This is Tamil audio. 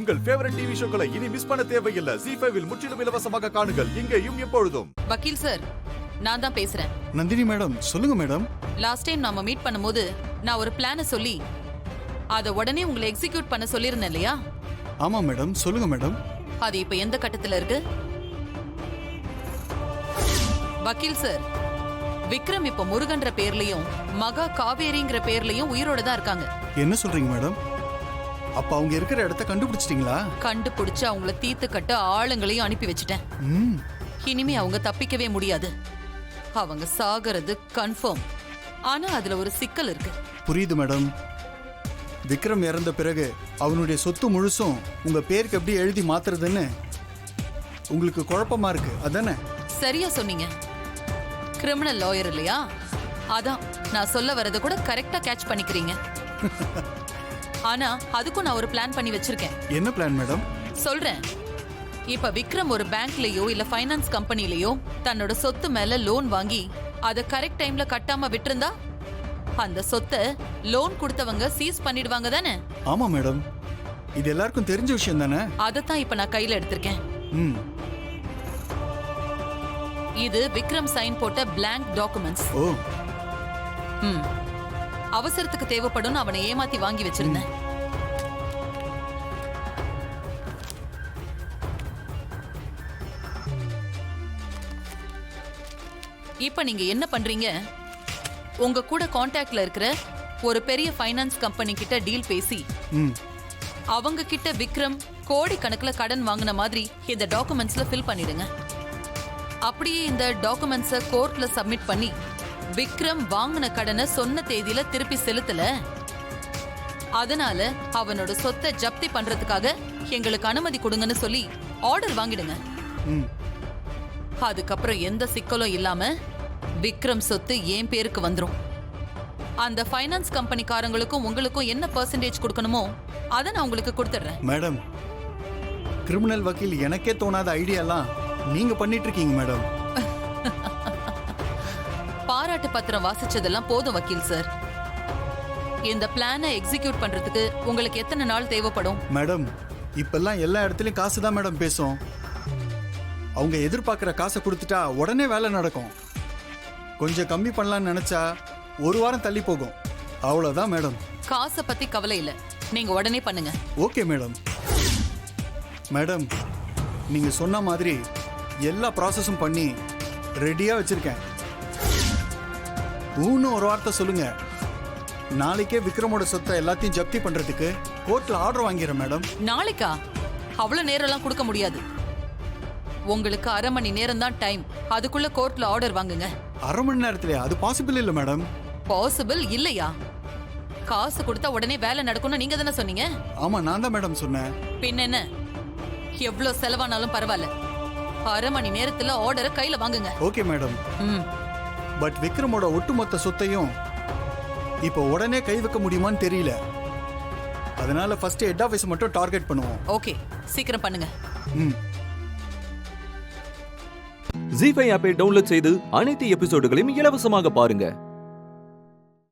உங்கள் ஃபேவரட் டிவி ஷோக்களை இனி மிஸ் பண்ண தேவையில்லை. ZEE5 இல் முற்றிலும் இலவசமாக காணுங்கள், இங்கேயும் எப்பொழுதும். வக்கீல் சார், நான் தான் பேசுறேன். நந்தினி மேடம், சொல்லுங்க மேடம். லாஸ்ட் டைம் நாம மீட் பண்ணும்போது நான் ஒரு பிளான சொல்லி அத உடனே உங்களை எக்ஸிக்யூட் பண்ண சொல்லியிருந்தேன் இல்லையா? ஆமா மேடம், சொல்லுங்க மேடம். அது இப்ப எந்த கட்டத்துல இருக்கு? வக்கீல் சார், விக்ரம் இப்ப முருகன்ற பேர்லயும் மகா காவேரிங்கிற பேர்லயும் உயிரோட தான் இருக்காங்க. என்ன சொல்றீங்க மேடம்? அப்ப அவங்க இருக்கிற இடத்த கண்டுபிடிச்சிட்டீங்களா? கண்டுபிடிச்சு அவங்கள தீத்து கட்ட ஆளுங்களையும் அனுப்பி வச்சுட்டேன். இனிமே அவங்க தப்பிக்கவே முடியாது. அவங்க சாகிறது கன்ஃபார்ம். ஆனா அதுல ஒரு சிக்கல் இருக்கு. புரியுது மேடம். விக்ரம் இறந்த பிறகு அவனுடைய சொத்து முழுசும் உங்க பேருக்கு எப்படி எழுதி மாத்துறதுன்னு உங்களுக்கு குழப்பமா இருக்கு, அதானே? சரியா சொன்னீங்க. கிரிமினல் லாயர் இல்லையா? அதான் நான் சொல்ல வரத கூட கரெக்டா கேட்ச் பண்ணிக்கிறீங்க. ஆனா அதுக்கும் நான் ஒரு பிளான் பண்ணி வச்சிருக்கேன். என்ன பிளான் மேடம்? சொல்றேன். இப்ப விக்ரம் ஒரு பேங்க்லயோ இல்ல ஃபைனான்ஸ் கம்பெனிலயோ தன்னோட சொத்து மேல லோன் வாங்கி அத கரெக்ட் டைம்ல கட்டாம விட்டிருந்தா அந்த சொத்தை லோன் கொடுத்தவங்க சீஸ் பண்ணிடுவாங்க தானே? ஆமா மேடம், இது எல்லாருக்கும் தெரிஞ்ச விஷயம் தானே. அதத்தான் இப்ப நான் கையில எடுத்திருக்கேன். இது விக்ரம் சைன் போட்ட பிளாங்க் டாக்குமெண்ட்ஸ். ஓ. அவசரத்துக்கு தேவைப்படும் அவனை ஏமாத்தி வாங்கி வச்சிருந்தேன். இப்ப நீங்க என்ன பண்றீங்க? உங்க கூட கான்டாக்ட்ல இருக்கிற ஒரு பெரிய ஃபைனான்ஸ் கம்பெனி கிட்ட டீல் பேசி அவங்க கிட்ட விக்ரம் கோடி கணக்குல கடன் வாங்கின மாதிரி இந்த டாக்குமெண்ட்ஸ்ல ஃபில் பண்ணிடுங்க. அப்படியே இந்த டாக்குமெண்ட்ஸ கோர்ட்ல சப்மிட் பண்ணி விக்ரம் வாங்கின கடனை சொன்ன தேதியில திருப்பி செலுத்தல, அதனால அவனோட சொத்தை ஜப்தி பண்றதுக்காக எங்களுக்கு அனுமதி கொடுங்கன்னு சொல்லி ஆர்டர் வாங்கிடுங்க. அதுக்கப்புறம் எந்த சிக்கலும் இல்லாம விக்ரம் சொத்து என் பேருக்கு வந்துரும். அந்த ஃபைனான்ஸ் கம்பெனிக்காரங்களுக்கும் உங்களுக்கும் என்ன பெர்சன்டேஜ் கொடுக்கணுமோ அதை நான் உங்களுக்கு கொடுத்துடுறேன். மேடம், கிரிமினல் வக்கீல் எனக்கே தோணாத ஐடியாலாம் நீங்க பண்ணிட்டு இருக்கீங்க மேடம். பாராட்டு பத்திரம் வாசிச்சதெல்லாம் போதும் வக்கீல் சார். இந்த பிளானை எக்ஸிக்யூட் பண்றதுக்கு உங்களுக்கு எத்தனை நாள் தேவைப்படும்? மேடம், இப்பெல்லாம் எல்லா இடத்துலயும் காசு தான் மேடம் பேசும். அவங்க எதிர்பார்க்கிற காசை கொடுத்துட்டா உடனே வேலை நடக்கும். கொஞ்சம் கம்மி பண்ணலாம்னு நினைச்சா ஒரு வாரம் தள்ளி போகும், அவ்வளவுதான் மேடம். காசை பத்தி கவலை இல்ல, நீங்க உடனே பண்ணுங்க. Okay madam. மேடம், நீங்க சொன்ன மாதிரி எல்லா ப்ராசஸும் பண்ணி ரெடியா வச்சிருக்கேன். இன்னும் ஒரு வார்த்தை சொல்லுங்க, நாளைக்கே விக்ரமோட சொத்தை எல்லாத்தையும் ஜப்தி பண்றதுக்கு கோர்ட்ல ஆர்டர் வாங்கிறேன் மேடம். நாளைக்கா? அவ்வளவு நேரம் எல்லாம் கொடுக்க முடியாது. உங்களுக்கு 1/2 மணி நேரம் தான் டைம். அதுக்குள்ள கோர்ட்ல ஆர்டர் வாங்குங்க. 1/2 மணி நேரத்திலே? அது பாசிபிள் இல்ல மேடம். பாசிபிள் இல்லையா? காசு கொடுத்தா உடனே வேலை நடக்கும்னு நீங்க தானே சொன்னீங்க? ஆமா, நான் தான் மேடம் சொன்னேன். பின்ன என்ன, எவ்வளவு செலவானாலும் பரவாயில்ல, 1/2 மணி நேரத்துல ஆர்டரை கையில வாங்குங்க. Okay madam. பட் விக்ரமோட ஒட்டுமொத்த சொத்தையும் இப்போ உடனே கை வைக்க முடியுமான்னு தெரியல. அதனால ஃபர்ஸ்ட் ஹெட் ஆபீஸ் மட்டும் டார்கெட் பண்ணுவோம். ஓகே, சீக்கிரம் பண்ணுங்க. ZEE5 ஆப்பை டவுன்லோட் செய்து அனைத்து எபிசோடுகளையும் இலவசமாக பாருங்க.